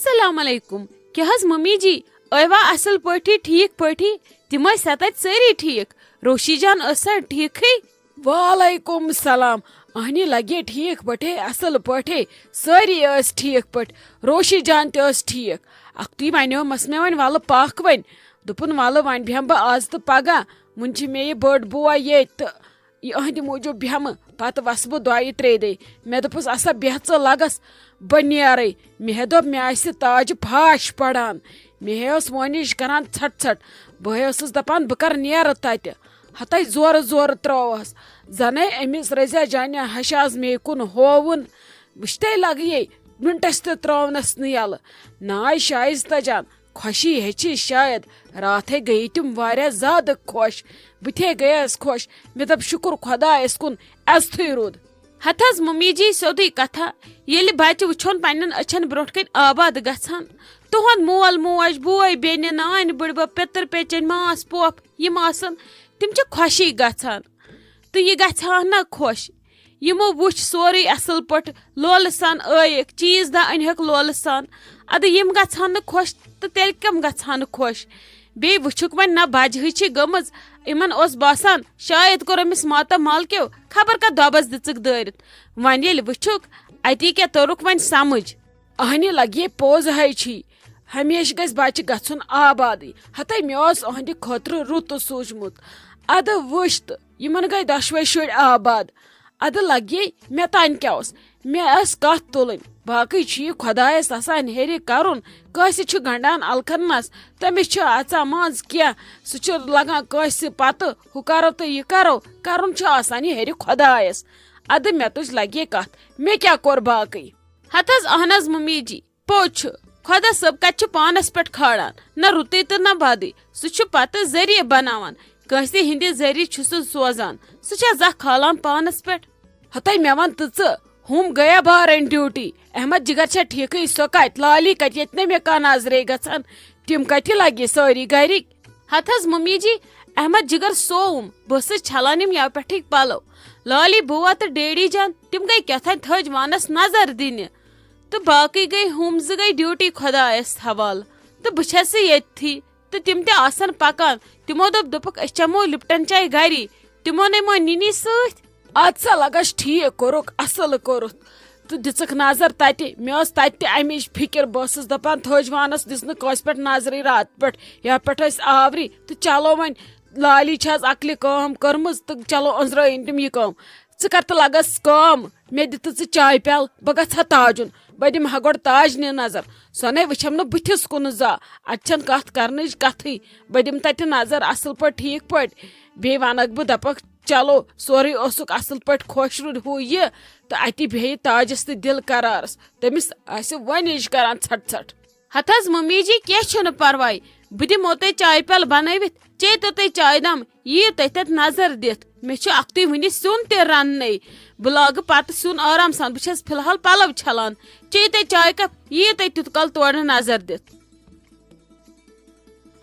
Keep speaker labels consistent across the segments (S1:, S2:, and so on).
S1: السلام علیکم کیا حظ ممی جی ایوا اصل پٲٹھی ٹھیک پٲٹھی تم ٲسۍ تتہِ سٲری ٹھیک روشی جان ٲسا ٹھیکھٕے
S2: وعلیکم السلام اہنی لگے ٹھیک پٹھے اصل پٹھے ساری ٲسۍ ٹھیک پٲٹھۍ روشی جان تہِ ٲس ٹھیک اکھتُے ونیومس مےٚ وۄنۍ وَلہٕ پکھ وۄنۍ دوٚپُن وَلہٕ وۄنۍ بیٚہمہٕ بہٕ آز تہٕ پگاہ وُنہِ چھِ مےٚ یہِ بٔڑ بوے ییٚتہِ تہٕ یِہنٛدِ موٗجوٗب بیٚہمہٕ پتہٕ وسہٕ بہٕ دۄیہِ ترٛیٚیہِ دۄہہِ مےٚ دوٚپُس اسا بیٚہہ ژٕ لگس بہٕ نیرے مےٚ ہے دوٚپ مےٚ آسہِ تاجہِ پھاش پران مےٚ ہے اوس وٲنِج کران ژھٹ ژھٹ بہٕ ہے ٲسٕس دپان بہٕ کر نیرٕ تتہِ ہتے زورٕ زورٕ ترٛٲوہس زنے أمِس رزیا جانہِ ہشاز مے کُن ہووُن وٕچھتے لگیے منٹس تہِ ترٛٲونس نہٕ یلہٕ ناے شائستہ جان خوشی ہیچی شاید راتھے گئی تم واریاہ زیادٕ خوش بہٕ تہِ گٔیس خوش مےٚ دوٚپ شُکر خۄدایس کُن عزتھٕے روٗد
S1: ہتھ حظ ممی جی سیوٚدُے کتھا ییٚلہِ بچہِ وٕچھون پننٮ۪ن أچھن برونٛٹھ کنہِ آباد گژھان تہنٛد مول موج بوے بیٚنہِ نانۍ بٕڈبب پِتٕر پیٚچِنۍ ماس پوپھ یِم آسن تِم چھِ خوشی گژھان تہٕ یہِ گژھِ ہا نا خۄش یِمو وٕچھ سورُے اصل پٲٹھۍ لولہٕ سان ٲیِکھ چیٖز دہ أنۍہکھ لولہٕ سان ادٕ یِم گژھٕ ہن نہٕ خۄش تہٕ تیٚلہِ کم گژھٕ ہن نہٕ خۄش بیٚیہِ وٕچھُکھ وۄنۍ نہ بجہِ ہٕے چھِ گٔمٕژ یِمن اوس باسان شاید کوٚر أمِس ماتامالکیو خبر کتھ دۄبس دِژٕکھ دٲرِتھ وۄنۍ ییٚلہِ وٕچھُکھ اتی کیٛاہ توٚرُکھ وۄنۍ سمجھ
S2: اہنہِ لگے پوٚز ہے چھی ہمیشہِ گژھِ بچہِ گژھُن آبادٕے ہتے مےٚ اوس أہنٛدِ خٲطرٕ رُتہٕ سوٗنٛچمُت ادٕ وٕچھ تہٕ یِمن گٔے دۄشوے شُرۍ آباد ادٕ لگے مےٚ تانۍ کیٛاہ اوس مےٚ ٲس کتھ تُلٕنۍ باقٕے چھُ یہِ خۄدایس آسان ہیٚرِ کرُن کٲنٛسہِ چھُ گنڈان الکھنس تٔمِس چھُ اژان منٛز کینٛہہ سُہ چھُ لگان کٲنٛسہِ پتہٕ ہُہ کرو تہٕ یہِ کرو کرُن چھُ آسان یہِ ہیٚرِ خۄدایس ادٕ مےٚ تُج لگے کتھ مےٚ کیٛاہ کوٚر باقٕے
S1: ہتھ حظ اہن حظ ممی جی پوٚز چھُ خۄدا صٲب کتہِ چھُ پانس پٮ۪ٹھ کھالان نہ رُتٕے تہٕ نہ بدٕے سُہ چھُ پتہٕ ذٔریعہٕ بناوان کٲنٛسہِ ہٕنٛدِ ذٔریعہٕ چھُ سُہ سوزان سُہ چھا زانٛہہ کھالان پانس پٮ۪ٹھ
S2: ہتے مےٚ ون تہٕ ژٕ ہُم گٔیا بارن ڈیوٹی احمد جگر چھا ٹھیکھٕے سۄ کتہِ لالی کتہِ ییٚتہِ نہٕ مےٚ کانٛہہ نظرے گژھان تِم کتہِ لگہِ سٲری گرِکۍ
S1: ہتھ حظ ممی جی احمد جگر سووُم بہٕ ٲسٕس چھلان یِم یوٕ پٮ۪ٹھٕکۍ پلو لالی بوٗوا تہٕ ڈیڈی جان تِم گٔے کیٛاہتانۍ تھٔج وانس نظر دِنہِ تہٕ باقٕے گٔے ہُم زٕ گٔے ڈیوٹی خۄدایس حوالہٕ تہٕ بہٕ چھس ییٚتھی تہٕ تِم تہِ آسن پکان تِمو دوٚپُکھ أسۍ چمو لپٹن چاے گری تِمو نِمو نِنی سۭتۍ
S2: اد سا لگس ٹھیک کوٚرُکھ اصل کوٚرُتھ تہٕ دِژٕکھ نظر تتہِ مےٚ ٲس تتہِ تہِ امِچ فکر بہٕ ٲسٕس دپان تھٔج وانس دِژ نہٕ کٲنٛسہِ پٮ۪ٹھ نظرٕے رات پٮ۪ٹھ یتھ پٮ۪ٹھ ٲسۍ آوری تہٕ چلو وۄنۍ لالی چھِ حظ عقلہِ کٲم کٔرمٕژ تہٕ چلو أنٛزرٲیِن تِم یہِ کٲم ژٕ کر تہٕ لگس کٲم مےٚ دِ تہٕ ژٕ چاے پیالہٕ بہٕ گژھٕ ہا تاجُن بہٕ دِمہٕ ہا گۄڈٕ تاجنہِ نظر سۄ نے وٕچھم نہٕ بٕتھِس کُن زانٛہہ اتہِ چھنہٕ کتھ کرنٕچ کتھٕے بہٕ دِمہٕ تتہِ نظر اصل پٲٹھۍ ٹھیک پٲٹھۍ بیٚیہِ ونکھ بہٕ دپکھ چلو سورُے اوسُکھ اصل پٲٹھۍ خۄش روٗد ہُہ یہِ تہٕ اتی بیٚہہِ تاجس تہِ دِل قرارس تٔمِس آسہِ وۄنِج کران ژھٹ ژھٹ
S1: ہتھ حظ ممی جی کینٛہہ چھُنہٕ پرواے بہٕ دِمو تۄہہِ چایہِ پیالہٕ بنٲوِتھ چیٚیتو تُہۍ چایہِ دام یِیِو تُہۍ تتہِ نظر دِتھ مےٚ چھُ اکھتُے وُنہِ سیُن تہِ رننے بہٕ لاگہٕ پتہٕ سیُن آرام سان بہٕ چھس فی الحال پلو چھلان چیٚیِو تُہۍ چایہِ کپ یِیِو تُہۍ تیُت کال تورٕ نظر دِتھ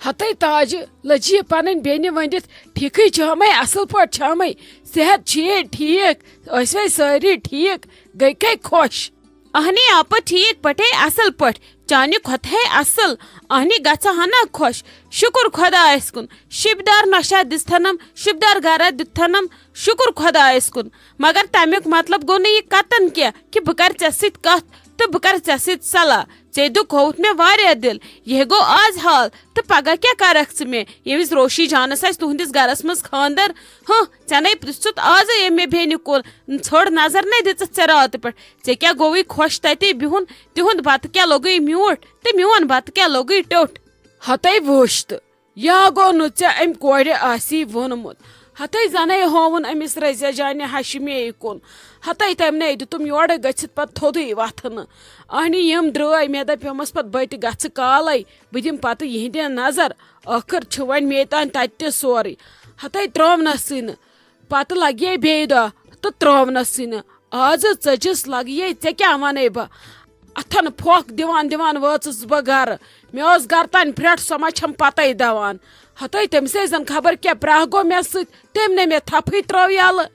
S2: ہتے تاجہِ لٔجہِ یہِ پنٕنۍ بیٚنہِ ؤنِتھ ٹھیکھٕے چھٲمے اصل پٲٹھۍ چھٲمے صحت چھُیے ٹھیک ٲسوے سٲری ٹھیک گٔے کَے خۄش
S1: اہنی آپہٕ ٹھیک پٲٹھۍ اصل پٲٹھۍ چانہِ کھۄتہٕ اصل اہنی گژھٕ ہنا خۄش شُکر خۄدایس کُن شِبدار نۄشا دِژتھنم شِبدار گرا دِتتھنم شُکر خۄدایس کُن مگر تمیُک مطلب گوٚو نہٕ یہِ کتن کینٛہہ کہِ بہٕ کرٕ ژےٚ سۭتۍ کتھ تہٕ بہٕ کرٕ ژےٚ سۭتۍ صلاح ژےٚ دِیُک ہووُتھ مےٚ واریاہ دِل یہِ گوٚو آز حال تہٕ پگاہ کیٛاہ کرکھ ژٕ مےٚ ییٚمہِ وِزِ روشی جانس آسہِ تُہنٛدِس گرس منٛز خانٛدر ژےٚ نے پرژھُتھ آزے ییٚمۍ مےٚ بیٚنہِ کُن ژھٔر نظر نے دِژٕتھ ژےٚ راتہٕ پٮ۪ٹھ ژےٚ کیٛاہ گوٚوُے خۄش تتے بِہُن تِہُنٛد بتہٕ کیٛاہ لوٚگُے میوٗٹھ تہٕ میون بتہٕ کیٛاہ لوٚگُے ٹیوٚٹھ
S2: ہتے وٕچھ تہٕ یا گوٚو نہٕ ژےٚ امہِ کورِ آسی ووٚنمُت ہتے زنے ہووُن أمِس رزیا جانہِ ہشہِ مے کُن ہتے تٔمۍ دِتُم یورٕ گٔژھِتھ پتہٕ تھوٚدُے وتھنہٕ اہنہِ یِم درٛاے مےٚ دپیومس پتہٕ بہٕ تہِ گژھٕ کالے بہٕ دِمہٕ پتہٕ یِہنٛدِ نظر ٲخٕر چھُ وۄنۍ مے تانۍ تتہِ تہِ سورُے ہتے ترٛٲونسٕے نہٕ پتہٕ لگے بیٚیہِ دۄہ تہٕ ترٛٲونسٕے نہٕ آزٕ ژٔجِس لگیے ژےٚ کیٛاہ ونے بہٕ اتھن پھۄکھ دِوان دِوان وٲژٕس بہٕ گرٕ مےٚ اوس گرٕ تانۍ پھرٛٹھ سۄ ما چھم پتے دوان ہتے تٔمِسے زن خبر کیٛاہ پرٛاہ گوٚو مےٚ سۭتۍ تٔمۍ نے مےٚ تھپھٕے ترٛٲو یلہٕ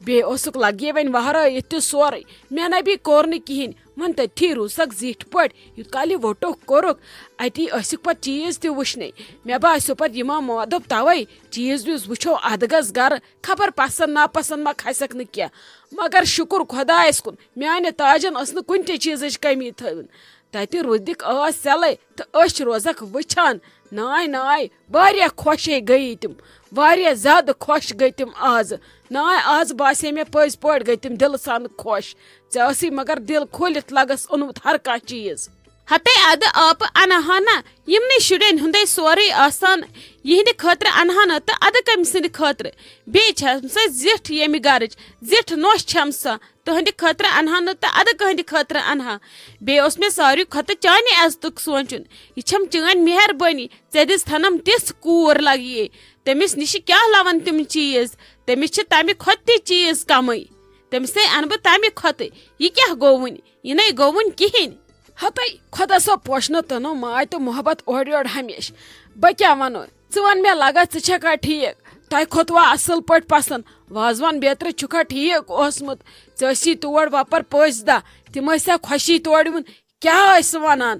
S2: بیٚیہِ اوسُکھ لگے وۄنۍ وہرٲیِتھ تہِ سورُے مےٚ نبی کوٚر نہٕ کِہینۍ من تھی روسک زیٹھ پٹ یوت کال یہ ووٹوک کورک اتی ٲسِکھ پتہٕ چیٖز تہِ وٕچھنے مےٚ باسیو پتہٕ یِمو دوٚپ تَوَے چیٖز ویٖز وٕچھو اَدٕ گژھ گرٕ خبر پسنٛد ناپسنٛد ما کھسٮ۪کھ نہٕ کینٛہہ مگر شُکُر خۄدایَس کُن میانہِ تاجن ٲس نہٕ کُنہِ تہِ چیٖزٕچ کٔمی تھٲوٕنۍ تتہِ روٗدِکھ ٲس سیلے تہٕ أچھ روزکھ وٕچھان ناے ناے واریاہ خۄشے گٔیی تِم واریاہ زیادٕ خۄش گٔے تِم آزٕ ناے آز باسے مےٚ پٔزۍ پٲٹھۍ گٔے تِم دِلہٕ سان خۄش ژےٚ ٲسٕے مگر دِل کھوٗلِتھ لگس اوٚنمُت ہر کانٛہہ چیٖز
S1: ہتے ادٕ آپہٕ انہا نا یمنٕے شُرٮ۪ن ہُنٛدے سورُے آسان یِہنٛدِ خٲطرٕ انہا نہٕ تہٕ ادٕ کٔمۍ سٕنٛدِ خٲطرٕ بیٚیہِ چھم سۄ زِٹھ ییٚمہِ گرٕچ زِٹھ نۄش چھم سۄ تہنٛدِ خٲطرٕ انہا نہٕ تہٕ ادٕ کٕہٕنٛدِ خٲطرٕ انہا بیٚیہِ اوس مےٚ ساروی کھۄتہٕ چانہِ عزتُک سونٛچُن یہِ چھم چٲنۍ مہربٲنی ژےٚ دِژ تھنم تِژھ کوٗر لگیے تٔمِس نِش کیٛاہ لون تِم چیٖز تٔمِس چھِ تمہِ کھۄتہٕ تہِ چیٖز کمٕے تٔمِسے انہٕ بہٕ تمہِ کھۄتہٕ یہِ کیٛاہ گوٚو وُنہِ یہِ نَے گوٚو وُنہِ کِہیٖنۍ
S2: ہتے خۄدا صٲب پوشنو تنو ماے تہٕ محبت اورٕ یورٕ ہمیشہِ بہٕ کیٛاہ وَنو ژٕ وَن مےٚ لگا ژٕ چھکھا ٹھیٖک تۄہہِ کھوٚتوا اصٕل پٲٹھۍ پسنٛد وازوان بیترِ چھُکھا ٹھیٖک اوسمُت ژٕ ٲسی تور وۄپر پٔژھۍ دہ تِم ٲسیا خوشی تورٕ یِوُن کیٛاہ ٲسۍ ونان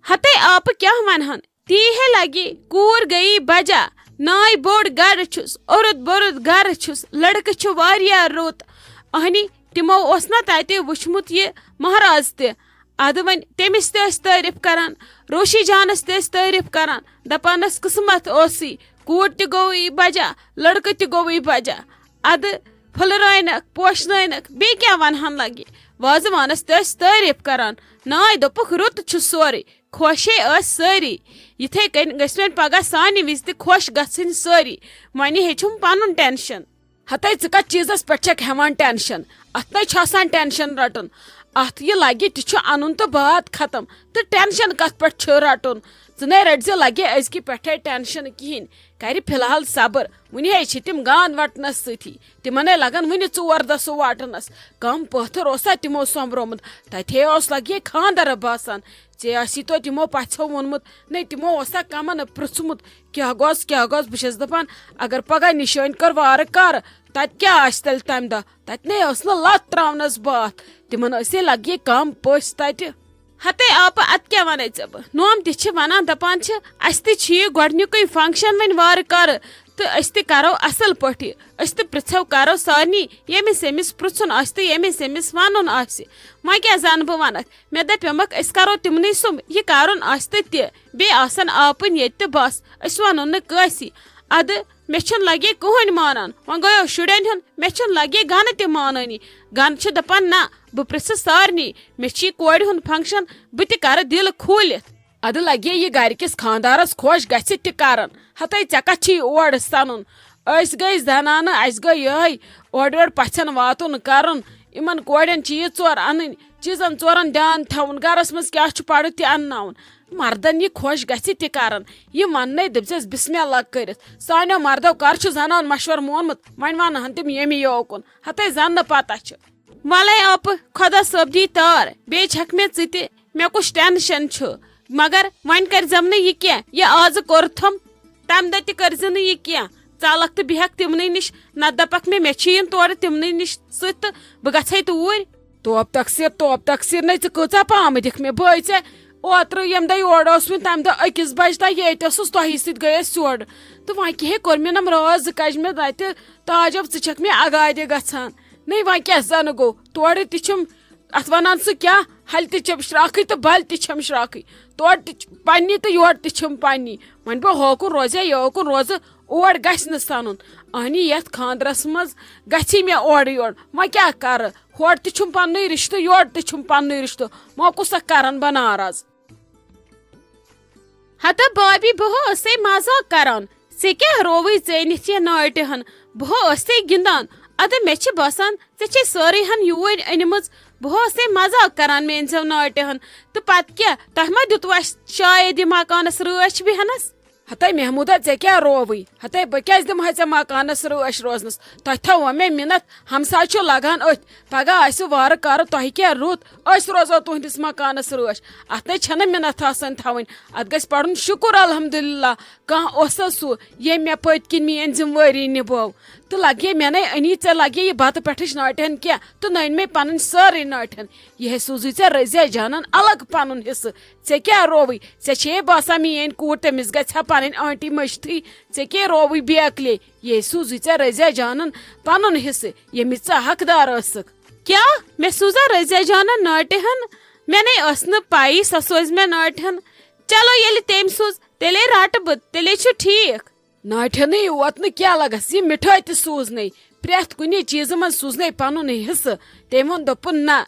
S1: ہتے آپہٕ کیٛاہ ونہن تی ہے لگی کوٗر گٔیی بجا ناے بوٚڑ گرٕ چھُس اوٚرُد بوٚرُد گرٕ چھُس لڑکہٕ چھُ واریاہ رُت اہنی تِمو اوس نا تتہِ وٕچھمُت یہِ مہراز تہِ ادٕ وۄنۍ تٔمِس تہِ ٲسۍ تعریٖف کران روشی جانس تہِ ٲسۍ تعریٖف کران دپان ٲسۍ قٕسمت اوسُے کوٗر تہِ گوٚوٕے بجا لڑکہٕ تہِ گوٚوٕے بجا ادٕ پھُلرٲینکھ پوشنٲینکھ بیٚیہِ کیٛاہ ونہن لگہِ وازوانس تہِ ٲسۍ تعریٖف کران ناے دوٚپُکھ رُت چھُ سورُے خۄشے ٲسۍ سٲری یِتھے کٔنۍ گٔژھۍ وۄنۍ پگاہ سانہِ وِزِ تہِ خۄش گژھٕنۍ سٲری وۄنۍ ہیٚچھُم پنُن ٹینشن
S2: ہتے ژٕ کتھ چیٖزس پٮ۪ٹھ چھکھ ہٮ۪وان ٹینشن اتھ نَے چھُ آسان ٹینشن رٹُن اتھ یہِ لگہِ تہِ چھُ انُن تہٕ بات ختم تہٕ ٹینشن کتھ پٮ۪ٹھ چھُ رٹُن ژٕ نَے رٔٹۍ زِ لگہِ أزکہِ پٮ۪ٹھے ٹینشن کِہینۍ کرِ فی الحال صبر وُنہِ چھِ تِم گاند وٹنس سۭتی تِمن لگن وُنہِ 4 دۄہ سُہ واٹنس کم پٲتھر اوسا تِمو سومبرومُت تتہِ اوس لگہِ خاندر باسان ژےٚ آسی تو تِمو پژھیو ووٚنمُت نَے تِمو اوسا کمن پرژھمُت کیٛاہ گوٚژھ بہٕ چھس دپان اگر پگاہ نِشٲنۍ کٔر وارٕ کارٕ تتہِ کیٛاہ آسہِ تیٚلہِ تمہِ دۄہ تتہِ نَے ٲس نہٕ لتھ تراونس باتھ تِمن ٲسے لگہِ کم پٔژھۍ تتہِ
S1: ہتے آپہٕ اتھ کیٛاہ ونے ژےٚ بہٕ نوم تہِ چھِ ونان دپان چھِ اسہِ تہِ چھُ یہِ گۄڈنیُکُے فنکشن وۄنۍ وارٕ کارٕ تہٕ أسۍ تہِ کرو اصل پٲٹھۍ أسۍ تہِ پرژھو کرو سارنٕے ییٚمِس ییٚمِس پرژھُن آسہِ تہٕ ییٚمِس ییٚمِس ونُن آسہِ وۄنۍ کیٛاہ زانہٕ بہٕ ونکھ مےٚ دپیومکھ أسۍ کرو تِمنٕے سُمب یہِ کرُن آسہِ تہٕ تہِ بیٚیہِ آسن آپٕنۍ ییٚتہِ تہٕ بس أسۍ ونو نہٕ کٲنٛسی ادٕ مےٚ چھُنہٕ لگے کٕہٕنۍ مانان وۄنۍ گٔیو شُرٮ۪ن ہُنٛد مےٚ چھُنہٕ لگے گنہٕ تہِ مانٲنی گنہٕ چھِ دپان نہ بہٕ پرژھٕ سارنٕے مےٚ چھُ یہِ کورِ ہُنٛد فنکشن بہٕ تہِ کرٕ دِل کھوٗلِتھ
S2: ادٕ لگے یہِ گرِکِس خاندارس خۄش گژھِ تہِ کرن ہتے ژےٚ کتھ چھُے اور سنُن أسۍ گٔے زنانہٕ اسہِ گٔے یِہے اورٕ یورٕ پژھٮ۪ن واتُن کرُن یِمن کورٮ۪ن چیٖز ژور انٕنۍ چیٖزن ژورن دیان تھاوُن گرس منٛز کیٛاہ چھُ پرٕ تہِ انناوُن مردن یہِ خۄش گژھِ تہِ کرن یہِ وننے دپژس بسم اللہ کٔرِتھ سانیو مردو کر چھُ زنان مشور مونمُت وۄنۍ ونہن تِم ییٚمہِ یوکُن ہتے زن نہٕ پتہ چھِ
S1: ولے آپہٕ خۄدا صٲب دی تار بیٚیہِ چھکھ مےٚ ژٕ تہِ مےٚ کُس ٹینشن چھُ مگر وۄنۍ کٔرزٮ۪م نہٕ یہِ کینٛہہ یہِ آزٕ کوٚرتھم تمہِ دۄہ تہِ کٔرزِ نہٕ یہِ کینٛہہ ژلکھ تہٕ بیہکھ تِمنٕے نِش نتہٕ دپکھ مےٚ چھِ یُن تورٕ تِمنٕے نِش سۭتۍ تہٕ بہٕ گژھے توٗرۍ
S2: توپ تقسیٖر نَے ژٕ کۭژاہ پامہٕ دِکھ مےٚ بٲے ژےٚ اوترٕ ییٚمہِ دۄہ یور اوسمُت تمہِ دۄہ 1 بجہِ تام ییٚتہِ ٲسٕس تۄہی سۭتۍ گٔے أسۍ یورٕ تہٕ وۄنۍ کیٛاہ کوٚر مےٚ نم رٲژ 2 کجہِ مےٚ تتہِ تاجو ژٕ چھکھ مےٚ اگادِ گژھان نَے وۄنۍ کیٛاہ زن گوٚو تورٕ تہِ چھِم اتھ ونان سُہ کیٛاہ ہلہِ تہِ چھم شراکھٕے تہٕ بلہِ تہِ چھم شراکھٕے تورٕ تہِ پننی تہٕ یورٕ تہِ چھم پننی وۄنۍ بہٕ ہوکُن روزِ یا یوکُن روزٕ اور گژھِ نہٕ سنُن اہنی یتھ خاندرس منٛز گژھی مےٚ اورٕ یورٕ وۄنۍ کیٛاہ کرٕ ہورٕ تہِ چھُم پننُے رشتہٕ یورٕ تہِ چھُم پننُے رشتہٕ وۄنۍ کُسکھ کرن بہٕ ناراض
S1: ہتہ بابی بہٕ ٲسے مزاق کران ژےٚ کیٛاہ رووٕے ژٲنِتھ یہِ ناٹہِ ہن بہٕ ٲسے گِنٛدان ادٕ مےٚ چھِ باسان ژےٚ چھے سٲرٕے ہن یوٗرۍ أنمٕژ بہٕ ٲسے مزاق کران میٲنۍ زٮ۪و ناٹہِ ہن تہٕ پتہٕ کیٛاہ تۄہہِ ما دِتوٕ اسہِ شاید یہِ مکانس رٲچھ بیہنس
S2: ہتے محموٗدا ژےٚ کیٛاہ رووٕے ہتے بہٕ کیٛازِ دِمہٕ ہا ژےٚ مکانس رٲچھ روزنس تۄہہِ تھوٚو مےٚ مِنت ہمساے چھُ لگان أتھۍ پگاہ آسہِ وارٕ کارٕ تۄہہِ کیٛاہ رُت أسۍ روزو تُہنٛدِس مکانس رٲچھ اتھ نَے چھنہٕ مِنت آسان تھاوٕنۍ اتھ گژھِ پرُن شُکُر الحمدُاللہ کانٛہہ اوسا سُہ ییٚمۍ مےٚ پٔتۍ کِنۍ میٲنۍ ذِمہٕ وٲری نِبٲو تو لگے مے انی ے لگے یہ بت پٹھ ناٹہن کی تو نن مے پن ساری ناٹہن یہ سوزی ے رضیہ جانن الگ پن حصہ ے کیا روی ے باسان میری کور تمس گھا پن آنٹی مشتھی ے کی روی بیکلے یہ سوزی ے رضیہ جانن پن حصہ یمچ ژٕ حقدار ٲسٕکھ.
S1: کیا مے سوزا رضیہ جانن ناٹہن مے ٲس نہٕ پایی سۄ سوز مے ناٹہن. چلو ییٚلہِ تٔمۍ سوٗز تیٚلے رٹہٕ بہٕ تیٚلے چھُ ٹھیٖک.
S2: ناٹہن یوت کیا لگس یہ مٹھائی تہ سوزن پریت کن چیز من سوزن پن حصہ تم وون دپن نا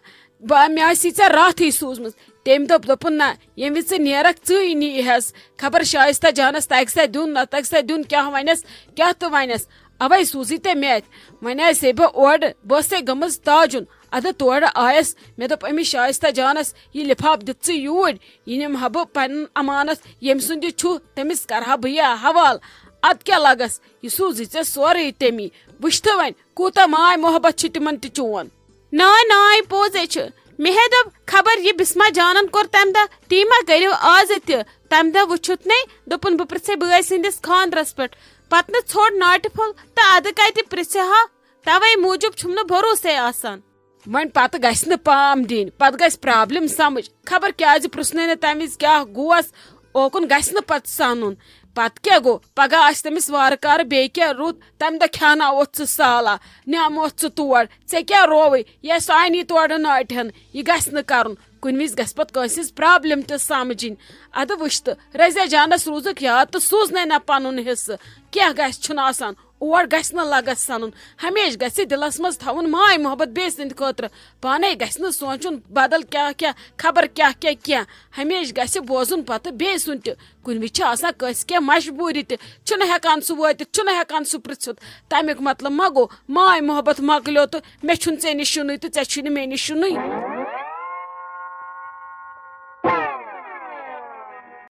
S2: مے ژے راتھے سوزم تم دپن نا یم ژٕ نیرک ژٕے نیہس خبر شائستہ جانس تگہ سا دن نہ تگہ سا دن کیا ونس کیا تو ونس اوے سوزی تے مے ون آسے بہ اور بہس گمز تاجن ادہ تور آیس مے دپ امس شائستہ جانس یہ لفاف دت یور یہ نمہ بہ پن امانت یم سند چھ تمس کرہا بہ یہ حوال. اد کیا لگس یہ سوزی ے سوری تمی وچھ ون کوتا ماے محبت چھ تمن تہ چون.
S1: نائے پوزے چھ مے دپ خبر یہ بسما جانن کور تم دہ تی ما کرو آز تہ تم دہ وچھت نے دپن بہ پرژھے بٲے سندس خاندرس پہ پتہ نہ ژھوڑ ناٹہ پھول تو ادٕ کتہ پرژھِ ہا توے موجوب چھم نہ بھروسے آسان.
S2: ون پتہ گژھِ نہ پام دین پتہ گژھِ پرابلم سمجھ خبر کیازِ پرژھنے نہ تمہ وز کیا گوس اوکن گژھِ نہ پتہ سانن پتہ کیا گو پگہ آس تمس وار کار بی کیا رت تمہ دہ کھیاناوت ژٕ سالا نموت ژٕ تور ے کیا رووے یہ سانی تور ناٹہن یہ گژھِ نہ کرن کن وز گژھِ پتہ کٲنسہِ ہٕنٛز پرابلم تہ سمجھن ادٕ وٕچھ تہٕ رضیہ جانس روزک یاد تو سوزنے نہ پنن حصہ کیا گژھِ چھُنہٕ آسان اور گژھِ نہ لگس سنن ہمیشہ گژھِ دلس مز تھاون ماے محبت بیٚیہِ سٕنٛدِ خٲطرٕ پانے گژھِ نہ سونچن بدل کیا کیا خبر کیا کیا کیا ہمیشہ گژھِ بوزن پتہ بیٚیہِ سُنٛد تہِ کُنہِ وِزِ چھِ آسان کٲنٛسہِ کینٛہہ مجبوٗری تہِ چھُنہٕ ہٮ۪کان سُہ وٲتِتھ چھُنہٕ ہٮ۪کان سُہ پرژھِتھ تمیُک مطلب ما گوٚو ماے محبت مۄکلیو تہٕ مےٚ چھُنہٕ ژےٚ نِش یُنٕے تہٕ ژےٚ چھُے نہٕ مےٚ نِش یُنٕے.